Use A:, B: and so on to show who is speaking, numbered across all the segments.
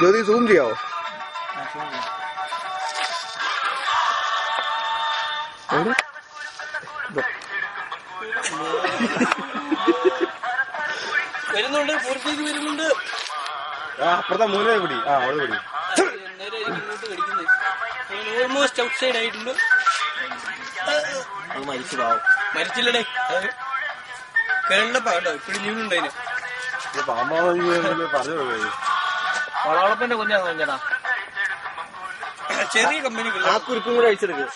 A: ജ്യോതി zoom ചെയ്യാവോ?
B: വരുന്നുണ്ട്, പുറത്തേക്ക് വരുന്നുണ്ട്.
A: അപ്പുറത്തെ മൂല പിടി. അവള് പിടി.
B: ഇങ്ങോട്ട് കടിക്കുന്നത് ഓൾമോസ്റ്റ് ഔട്ട് സൈഡ് ആയിട്ടുണ്ട്. മരിച്ചു പാവം. മരിച്ചില്ലടേ, കേരളപ്പാ കേട്ടോ. ഇപ്പഴും നീണ്ടുണ്ടതിന്. വളവളപ്പന്റെ കുഞ്ഞാന്ന് പറഞ്ഞാ ചെറിയ കമ്പനി. ആ കുരുക്കും കൂടെ അഴിച്ചെടുക്കുക.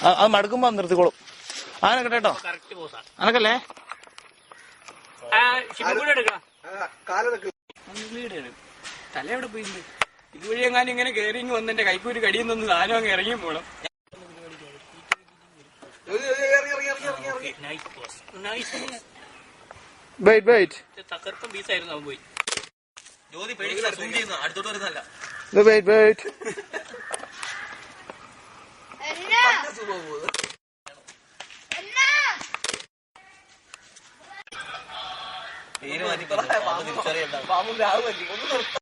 C: അത് മടുക്കുമ്പോ നിർത്തിക്കോളും. ആനക്കെ കേട്ടോ, അനക്കല്ലേ
B: തലയെവിടെ പോയിട്ടുണ്ട്. ഇതുവഴി എങ്ങാനും ഇങ്ങനെ കയറി വന്ന് എന്റെ കൈക്കൂര് കടിയിൽ നിന്ന് സാധനം അങ്ങ് ഇറങ്ങി പോണം. തകർപ്പം പീസായിരുന്നു അവൻ പോയി. ജ്യോതി പേടിക്കുന്ന സൂം ചെയ്യുന്ന അടുത്തോട്ട് വരുന്നല്ല. പേര് മാറ്റി തിരിച്ചറിയണ്ട.